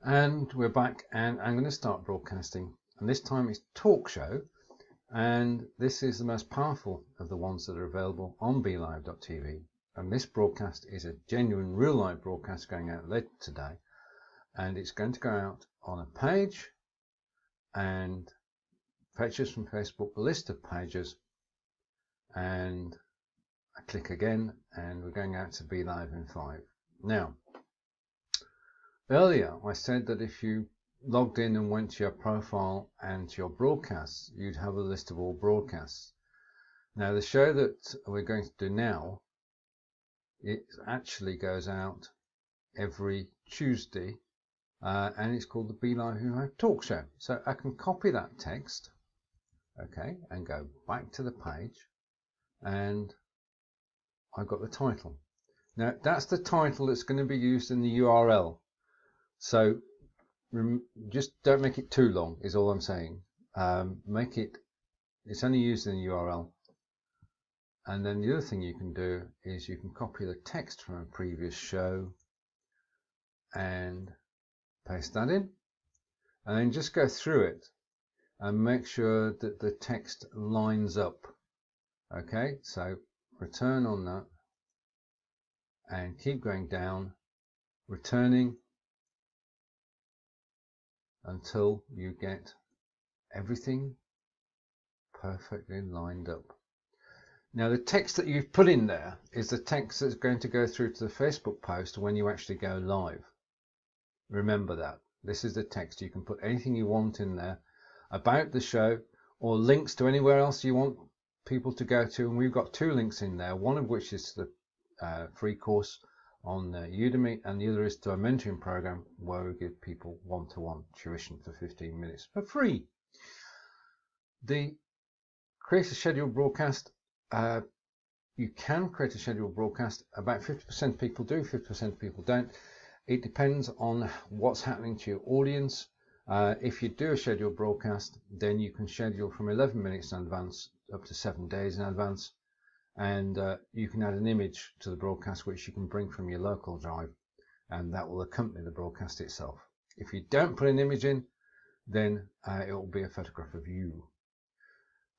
And we're back, and I'm going to start broadcasting, and this time it's talk show, and this is the most powerful of the ones that are available on Belive.tv. And this broadcast is a genuine real life broadcast going out later today, and it's going to go out on a page and fetches from Facebook a list of pages, and I click again and we're going out to Belive in 5. Now, earlier I said that if you logged in and went to your profile and to your broadcasts, you'd have a list of all broadcasts. Now the show that we're going to do now, it actually goes out every Tuesday, and it's called the Belive Talk Show. So I can copy that text, okay, and go back to the page, and I've got the title. Now that's the title that's going to be used in the URL. So just don't make it too long is all I'm saying. It's only used in the URL. And then the other thing you can do is you can copy the text from a previous show and paste that in, and then just go through it and make sure that the text lines up. Okay, so return on that and keep going down, returning until you get everything perfectly lined up. Now the text that you've put in there is the text that's going to go through to the Facebook post when you actually go live. Remember that. This is the text. You can put anything you want in there about the show, or links to anywhere else you want people to go to, and we've got 2 links in there, one of which is the free course on Udemy, and the other is to a mentoring program where we give people one-to-one tuition for 15 minutes for free. The create a scheduled broadcast, you can create a scheduled broadcast. About 50% of people do, 50% of people don't. It depends on what's happening to your audience. If you do a scheduled broadcast, then you can schedule from 11 minutes in advance up to 7 days in advance, and you can add an image to the broadcast which you can bring from your local drive, and that will accompany the broadcast itself. If you don't put an image in, then it will be a photograph of you.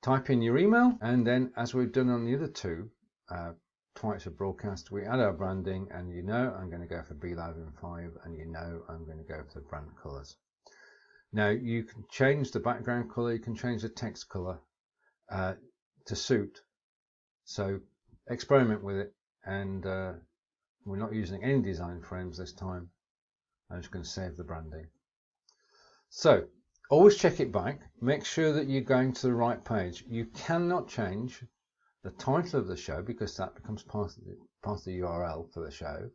Type in your email, and then as we've done on the other 2 types of broadcast, we add our branding, and you know I'm going to go for Belive in 5, and you know I'm going to go for the brand colours. Now you can change the background colour, you can change the text colour to suit. So experiment with it, and we're not using any design frames this time. I'm just going to save the branding. So always check it back, make sure that you're going to the right page. You cannot change the title of the show because that becomes part of the URL for the show.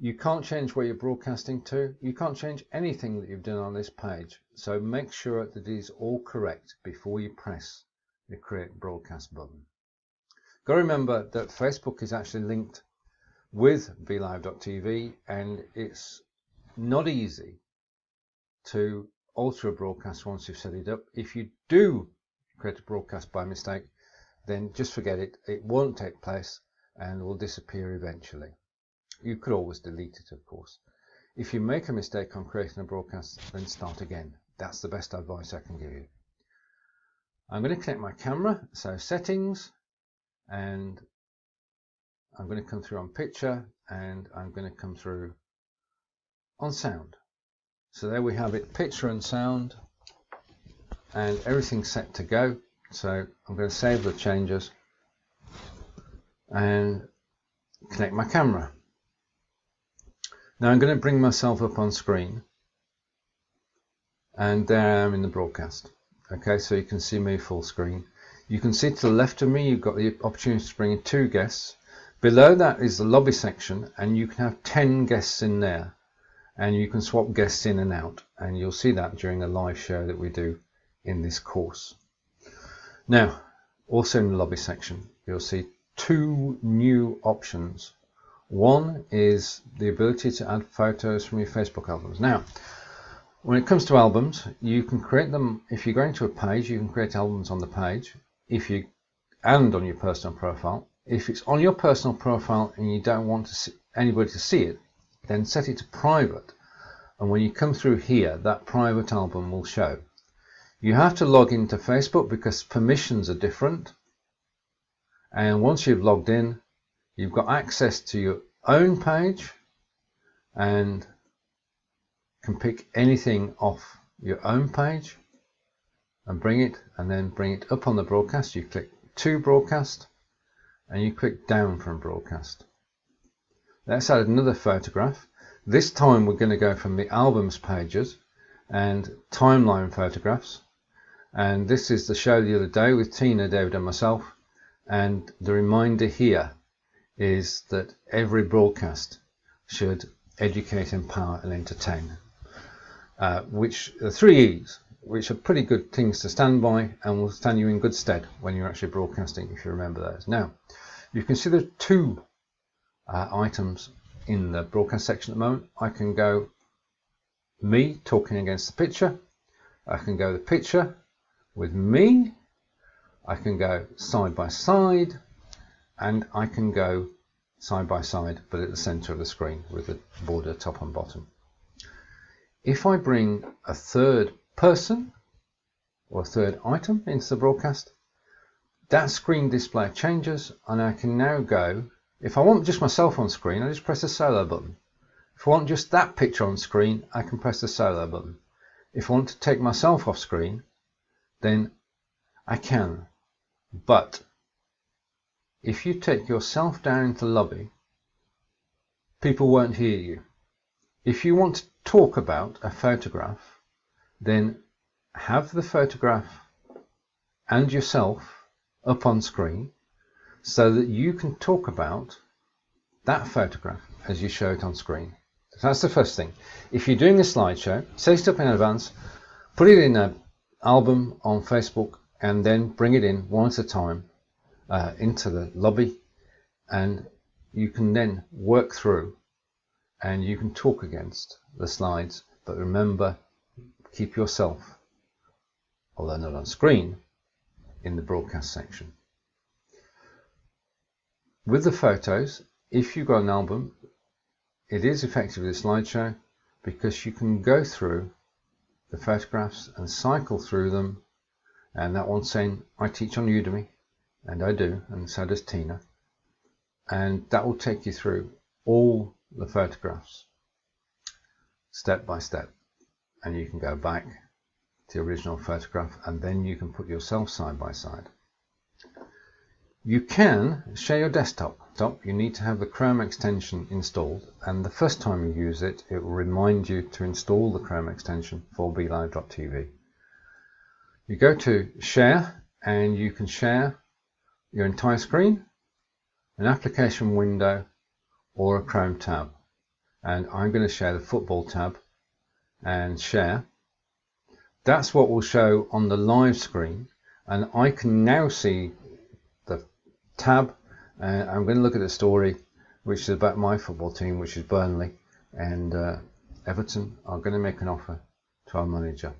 You can't change where you're broadcasting to. You can't change anything that you've done on this page. So make sure that it is all correct before you press the create broadcast button. Got to remember that Facebook is actually linked with Belive.tv, and it's not easy to alter a broadcast once you've set it up. If you do create a broadcast by mistake, then just forget it. It won't take place and will disappear eventually. You could always delete it, of course. If you make a mistake on creating a broadcast, then start again. That's the best advice I can give you. I'm going to connect my camera, so settings, and I'm going to come through on picture, and I'm going to come through on sound. So there we have it, picture and sound, and everything's set to go. So I'm going to save the changes and connect my camera. Now I'm going to bring myself up on screen, and there I am in the broadcast. Okay, so you can see me full screen. You can see to the left of me you've got the opportunity to bring in 2 guests. Below that is the lobby section, and you can have 10 guests in there, and you can swap guests in and out, and you'll see that during a live show that we do in this course. Now also in the lobby section you'll see 2 new options. One is the ability to add photos from your Facebook albums. Now when it comes to albums, you can create them. If you're going to a page, you can create albums on the page and on your personal profile. If it's on your personal profile and you don't want anybody to see it, then set it to private, and when you come through here, that private album will show. You have to log into Facebook because permissions are different, and once you've logged in, you've got access to your own page and can pick anything off your own page and bring it, and then bring it up on the broadcast. You click to broadcast and you click down from broadcast. Let's add another photograph. This time we're going to go from the albums pages and timeline photographs, and this is the show the other day with Tina, David and myself, and the reminder here is that every broadcast should educate, empower and entertain, which are 3 E's, which are pretty good things to stand by and will stand you in good stead when you're actually broadcasting, if you remember those. Now, you can see there are 2 items in the broadcast section at the moment. I can go me talking against the picture, I can go the picture with me, I can go side by side, and I can go side by side but at the center of the screen with the border top and bottom. If I bring a third person or a third item into the broadcast, that screen display changes, and I can now go, if I want just myself on screen, I just press the solo button. If I want just that picture on screen, I can press the solo button. If I want to take myself off screen, then I can. But if you take yourself down into the lobby, people won't hear you. If you want to talk about a photograph, then have the photograph and yourself up on screen so that you can talk about that photograph as you show it on screen. So that's the first thing. If you're doing a slideshow, set it up in advance, put it in an album on Facebook, and then bring it in one at a time into the lobby, and you can then work through and you can talk against the slides. But remember, keep yourself, although not on screen, in the broadcast section. With the photos, if you've got an album, it is effectively a slideshow because you can go through the photographs and cycle through them. And that one's saying, I teach on Udemy, and I do, and so does Tina. And that will take you through all the photographs step by step, and you can go back to the original photograph, and then you can put yourself side by side. You can share your desktop. You need to have the Chrome extension installed, and the first time you use it, it will remind you to install the Chrome extension for Belive.tv. You go to share, and you can share your entire screen, an application window, or a Chrome tab. And I'm going to share the football tab and share. That's what will show on the live screen, and I can now see the tab. I'm going to look at a story which is about my football team, which is Burnley, and Everton are going to make an offer to our manager.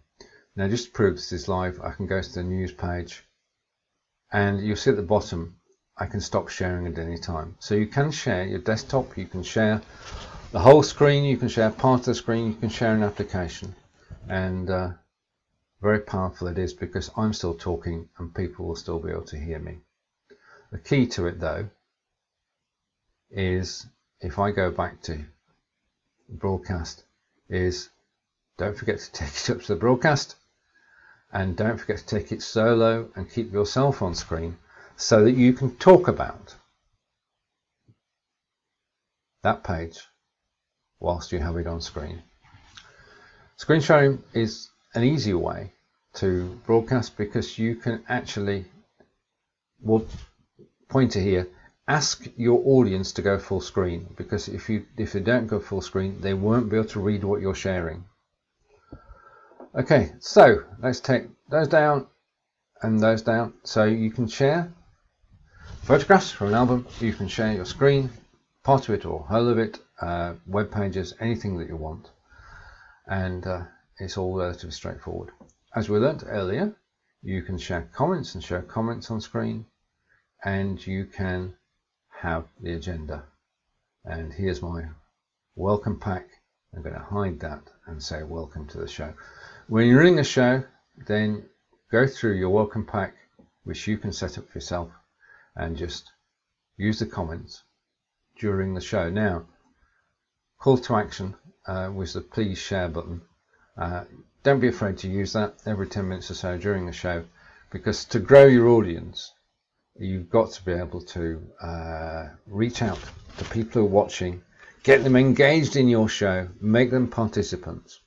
Now, just to prove this is live, I can go to the news page, and you'll see at the bottom I can stop sharing at any time. So you can share your desktop, you can share the whole screen, you can share part of the screen, you can share an application, and very powerful it is because I'm still talking and people will still be able to hear me. The key to it though is, if I go back to broadcast, is don't forget to take it up to the broadcast, and don't forget to take it solo and keep yourself on screen so that you can talk about that page whilst you have it on screen. Screen sharing is an easier way to broadcast because you can actually, well, pointer here, ask your audience to go full screen, because if they don't go full screen, they won't be able to read what you're sharing. Okay, so let's take those down and those down. So you can share photographs from an album, you can share your screen, part of it or whole of it, web pages, anything that you want, and it's all relatively straightforward. As we learnt earlier, you can share comments and share comments on screen, and you can have the agenda. And here's my welcome pack I'm going to hide that and say welcome to the show. When you're running a show, then go through your welcome pack, which you can set up for yourself, and just use the comments during the show. Now, call to action was the please share button. Don't be afraid to use that every 10 minutes or so during the show, because to grow your audience, you've got to be able to reach out to people who are watching, get them engaged in your show, make them participants.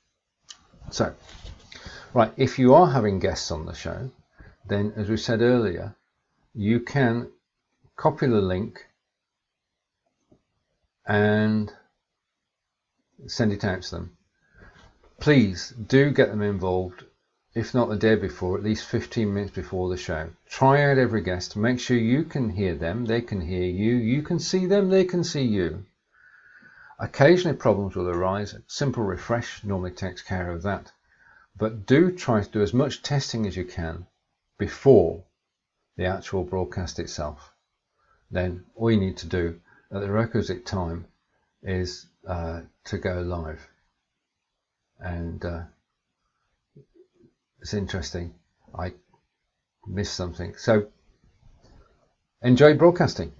So, right, if you are having guests on the show, then as we said earlier, you can copy the link and send it out to them. Please do get them involved, if not the day before, at least 15 minutes before the show. Try out every guest, make sure you can hear them, they can hear you, you can see them, they can see you. Occasionally problems will arise. A simple refresh normally takes care of that. But do try to do as much testing as you can before the actual broadcast itself. Then all you need to do at the requisite time is to go live. And it's interesting, I missed something. So enjoy broadcasting.